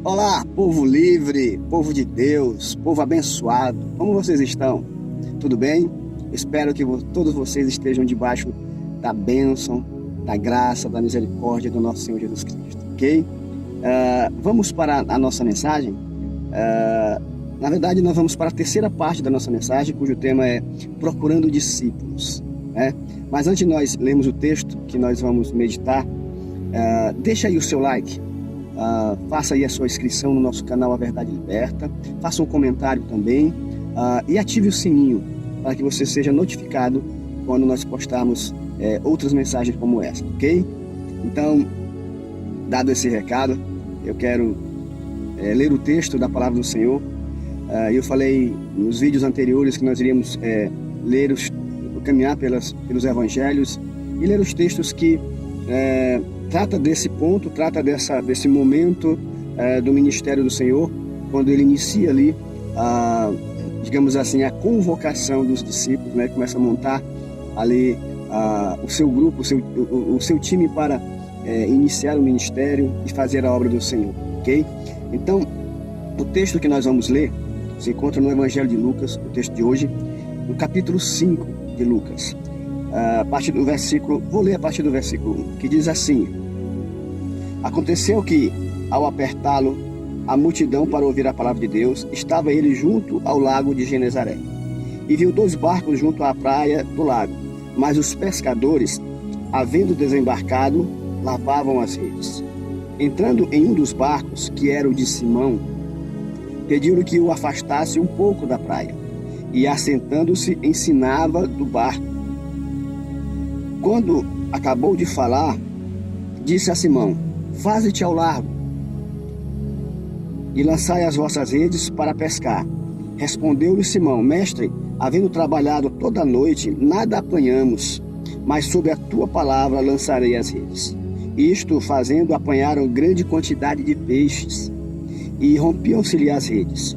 Olá, povo livre, povo de Deus, povo abençoado. Como vocês estão? Tudo bem? Espero que todos vocês estejam debaixo da bênção, da graça, da misericórdia do nosso Senhor Jesus Cristo, ok? Vamos para a nossa mensagem. Na verdade, nós vamos para a terceira parte da nossa mensagem, cujo tema é Procurando Discípulos, né? Mas antes de nós lermos o texto que nós vamos meditar, deixa aí o seu like. Faça aí a sua inscrição no nosso canal A Verdade Liberta, faça um comentário também e ative o sininho para que você seja notificado quando nós postarmos outras mensagens como essa, ok? Então, dado esse recado, eu quero ler o texto da Palavra do Senhor. Eu falei nos vídeos anteriores que nós iríamos caminhar pelos evangelhos e ler os textos que trata desse ponto, trata desse momento do ministério do Senhor, quando ele inicia ali, digamos assim, a convocação dos discípulos, né? Começa a montar ali o seu grupo, o seu time para iniciar o ministério e fazer a obra do Senhor, ok? Então, o texto que nós vamos ler se encontra no Evangelho de Lucas, o texto de hoje, no capítulo 5 de Lucas. Vou ler a partir do versículo 1, que diz assim: Aconteceu que, ao apertá-lo a multidão para ouvir a palavra de Deus, estava ele junto ao lago de Genezaré, e viu 2 barcos junto à praia do lago, mas os pescadores, havendo desembarcado, lavavam as redes. Entrando em um dos barcos, que era o de Simão, pediu-lhe que o afastasse um pouco da praia, e assentando-se ensinava do barco. Quando acabou de falar, disse a Simão: Faze-te ao largo e lançai as vossas redes para pescar. Respondeu-lhe Simão: Mestre, havendo trabalhado toda a noite, nada apanhamos, mas sob a tua palavra lançarei as redes. Isto fazendo, apanharam grande quantidade de peixes, e rompiam-se-lhe as redes.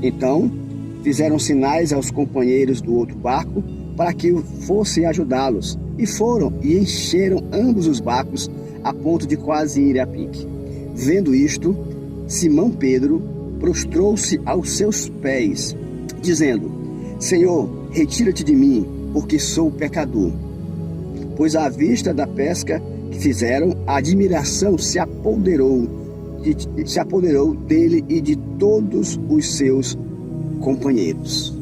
Então fizeram sinais aos companheiros do outro barco para que fossem ajudá-los, e foram e encheram ambos os barcos a ponto de quase ir a pique. Vendo isto, Simão Pedro prostrou-se aos seus pés, dizendo: Senhor, retira-te de mim, porque sou pecador. Pois à vista da pesca que fizeram, a admiração se apoderou dele e de todos os seus companheiros.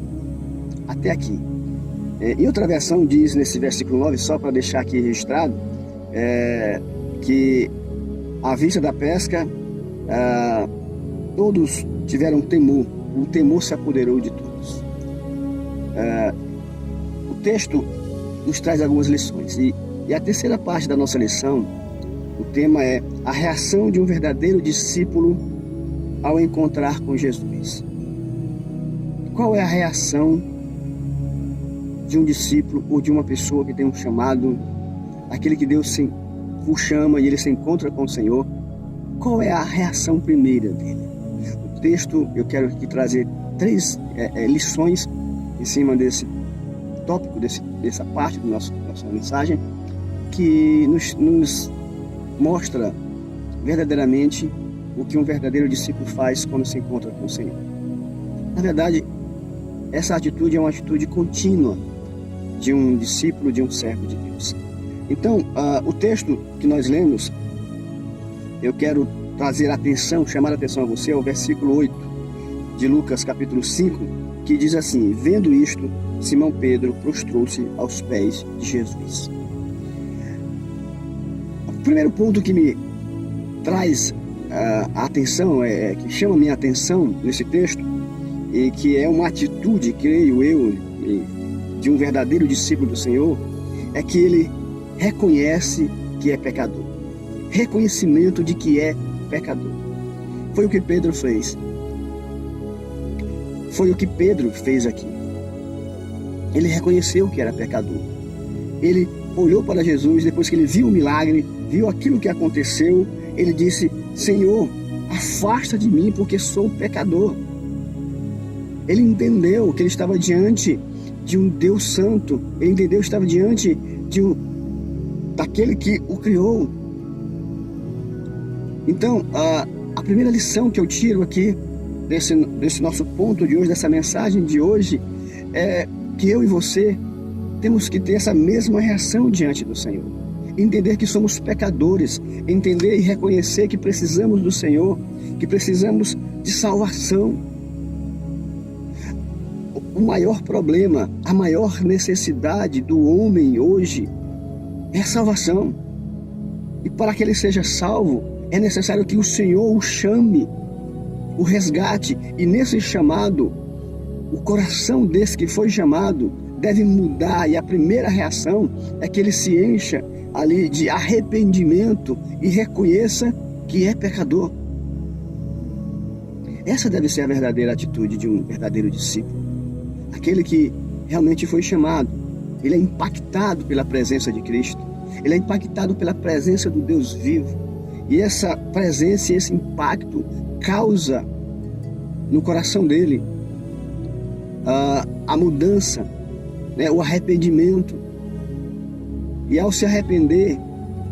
Até aqui. Em outra versão diz nesse versículo 9, só para deixar aqui registrado, que à vista da pesca, todos tiveram temor, o temor se apoderou de todos. O texto nos traz algumas lições, e a terceira parte da nossa lição, o tema é a reação de um verdadeiro discípulo ao encontrar com Jesus. Qual é a reação de um discípulo ou de uma pessoa que tem um chamado, aquele que Deus o chama e ele se encontra com o Senhor? Qual é a reação primeira dele? O texto, eu quero aqui trazer 3 lições em cima desse tópico, dessa parte da nossa mensagem, que nos mostra verdadeiramente o que um verdadeiro discípulo faz quando se encontra com o Senhor. Na verdade, essa atitude é uma atitude contínua de um discípulo, de um servo de Deus. Então, o texto que nós lemos, eu quero chamar a atenção a você, ao versículo 8 de Lucas capítulo 5, que diz assim: Vendo isto, Simão Pedro prostrou-se aos pés de Jesus. O primeiro ponto que me traz a atenção, que chama a minha atenção nesse texto, e que é uma atitude, creio eu, de um verdadeiro discípulo do Senhor, é que ele reconhece que é pecador. Reconhecimento de que é pecador. Foi o que Pedro fez. Foi o que Pedro fez aqui. Ele reconheceu que era pecador. Ele olhou para Jesus, depois que ele viu o milagre, viu aquilo que aconteceu, ele disse: Senhor, afasta de mim, porque sou pecador. Ele entendeu que ele estava diante de um Deus santo, ele entendeu que estava diante daquele que o criou. Então, A primeira lição que eu tiro aqui desse nosso ponto de hoje, dessa mensagem de hoje, é que eu e você temos que ter essa mesma reação diante do Senhor. Entender que somos pecadores, entender e reconhecer que precisamos do Senhor, que precisamos de salvação. O maior problema, a maior necessidade do homem hoje é a salvação. E para que ele seja salvo, é necessário que o Senhor o chame, o resgate. E nesse chamado, o coração desse que foi chamado deve mudar. E a primeira reação é que ele se encha ali de arrependimento e reconheça que é pecador. Essa deve ser a verdadeira atitude de um verdadeiro discípulo. Aquele que realmente foi chamado, ele é impactado pela presença de Cristo. Ele é impactado pela presença do Deus vivo. E essa presença e esse impacto causa no coração dele a mudança, né, o arrependimento. E ao se arrepender,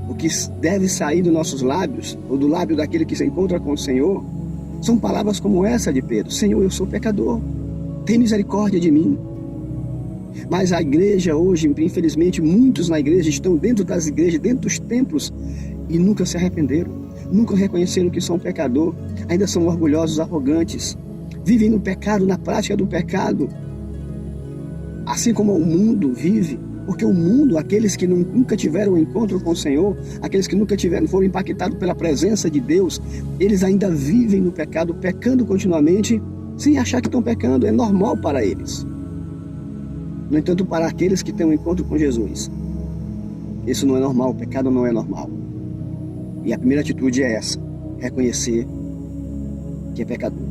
o que deve sair dos nossos lábios, ou do lábio daquele que se encontra com o Senhor, são palavras como essa de Pedro: Senhor, eu sou pecador, tem misericórdia de mim. Mas a igreja hoje, infelizmente, muitos na igreja estão dentro das igrejas, dentro dos templos, e nunca se arrependeram, nunca reconheceram que são pecador, ainda são orgulhosos, arrogantes, vivem no pecado, na prática do pecado, assim como o mundo vive. Porque o mundo, aqueles que nunca tiveram um encontro com o Senhor, aqueles que nunca foram impactados pela presença de Deus, eles ainda vivem no pecado, pecando continuamente, sem achar que estão pecando. É normal para eles. No entanto, para aqueles que têm um encontro com Jesus, isso não é normal, o pecado não é normal. E a primeira atitude é essa: reconhecer que é pecador.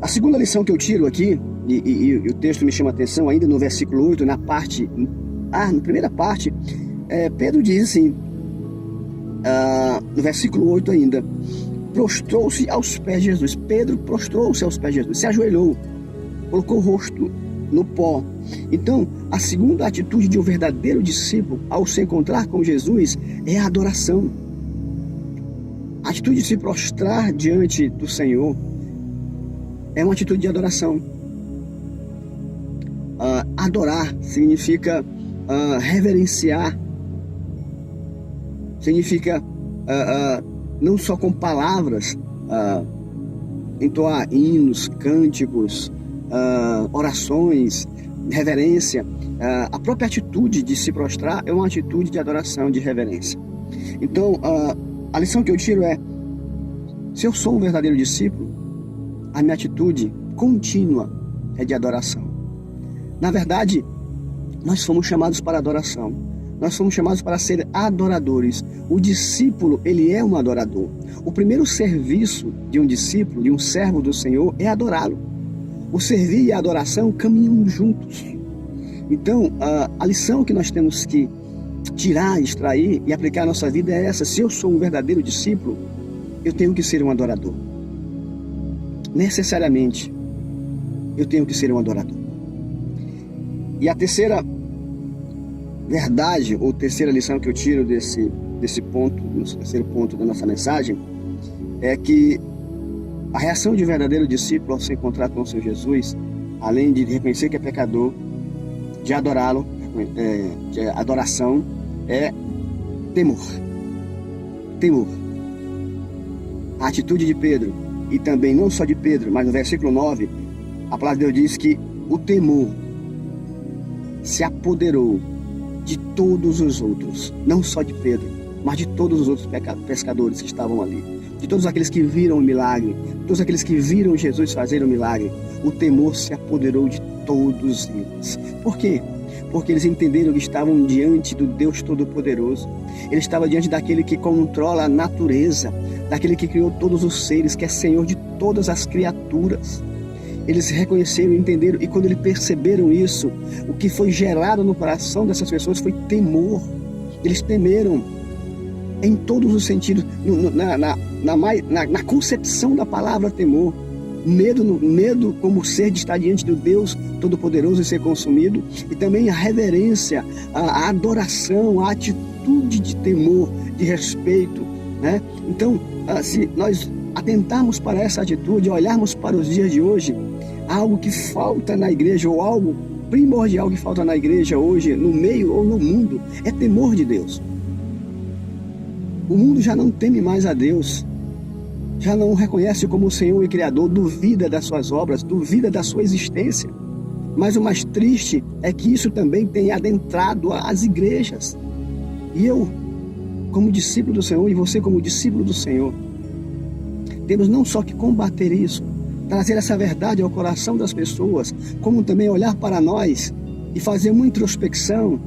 A segunda lição que eu tiro aqui, e o texto me chama a atenção ainda no versículo 8, na primeira parte, Pedro diz assim, no versículo 8 ainda: prostrou-se aos pés de Jesus. Pedro prostrou-se aos pés de Jesus, se ajoelhou, colocou o rosto no pó. Então, a segunda atitude de um verdadeiro discípulo ao se encontrar com Jesus é a adoração. A atitude de se prostrar diante do Senhor é uma atitude de adoração. Adorar significa reverenciar, significa não só com palavras, entoar hinos, cânticos, orações, reverência. A própria atitude de se prostrar é uma atitude de adoração, de reverência. Então, a lição que eu tiro é: se eu sou um verdadeiro discípulo, a minha atitude contínua é de adoração. Na verdade, nós fomos chamados para adoração. Nós fomos chamados para ser adoradores. O discípulo, ele é um adorador. O primeiro serviço de um discípulo, de um servo do Senhor, é adorá-lo. O servir e a adoração caminham juntos. Então, a lição que nós temos que tirar, extrair e aplicar à nossa vida é essa: se eu sou um verdadeiro discípulo, eu tenho que ser um adorador. Necessariamente, eu tenho que ser um adorador. E a terceira verdade, ou terceira lição que eu tiro desse ponto, no terceiro ponto da nossa mensagem, é que a reação de um verdadeiro discípulo ao se encontrar com o Senhor Jesus, além de reconhecer que é pecador, de adorá-lo, de adoração, é temor. Temor. A atitude de Pedro, e também não só de Pedro, mas no versículo 9, a palavra de Deus diz que o temor se apoderou de todos os outros, não só de Pedro, mas de todos os outros pescadores que estavam ali, de todos aqueles que viram o milagre, todos aqueles que viram Jesus fazer o milagre. O temor se apoderou de todos eles. Por quê? Porque eles entenderam que estavam diante do Deus Todo-Poderoso. Ele estava diante daquele que controla a natureza, daquele que criou todos os seres, que é Senhor de todas as criaturas. Eles reconheceram, entenderam, e quando eles perceberam isso, o que foi gerado no coração dessas pessoas foi temor. Eles temeram em todos os sentidos, na concepção da palavra temor. Medo como ser de estar diante do Deus Todo-Poderoso e ser consumido, e também a reverência, a adoração, a atitude de temor, de respeito, né? Então, se nós atentarmos para essa atitude, olharmos para os dias de hoje, algo que falta na igreja, ou algo primordial que falta na igreja hoje, no meio ou no mundo, é temor de Deus. O mundo já não teme mais a Deus, já não o reconhece como o Senhor e Criador, duvida das suas obras, duvida da sua existência. Mas o mais triste é que isso também tem adentrado as igrejas. E eu, como discípulo do Senhor, e você como discípulo do Senhor, temos não só que combater isso, trazer essa verdade ao coração das pessoas, como também olhar para nós e fazer uma introspecção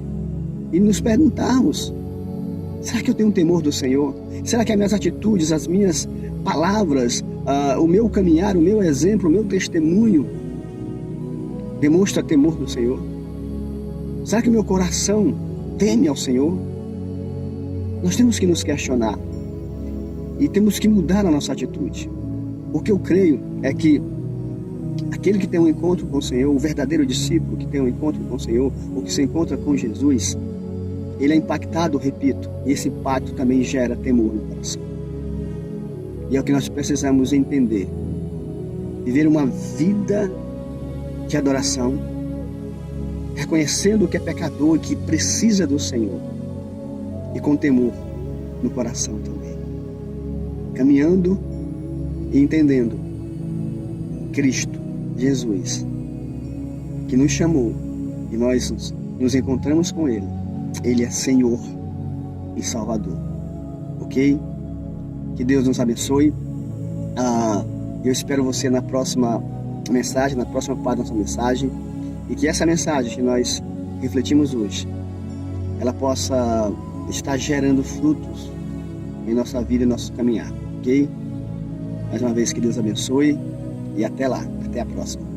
e nos perguntarmos: será que eu tenho temor do Senhor? Será que as minhas atitudes, as minhas palavras, o meu caminhar, o meu exemplo, o meu testemunho demonstra temor do Senhor? Será que o meu coração teme ao Senhor? Nós temos que nos questionar e temos que mudar a nossa atitude. O que eu creio é que aquele que tem um encontro com o Senhor, o verdadeiro discípulo que tem um encontro com o Senhor, ou que se encontra com Jesus, ele é impactado, repito, e esse impacto também gera temor no coração. E é o que nós precisamos entender. Viver uma vida de adoração, reconhecendo que é pecador e que precisa do Senhor, e com temor no coração também. Caminhando e entendendo Cristo, Jesus, que nos chamou e nós nos encontramos com Ele. Ele é Senhor e Salvador. Ok? Que Deus nos abençoe. Eu espero você na próxima mensagem, na próxima parte da nossa mensagem. E que essa mensagem que nós refletimos hoje, ela possa estar gerando frutos em nossa vida e nosso caminhar. Ok? Mais uma vez, que Deus abençoe. E até lá. Até a próxima.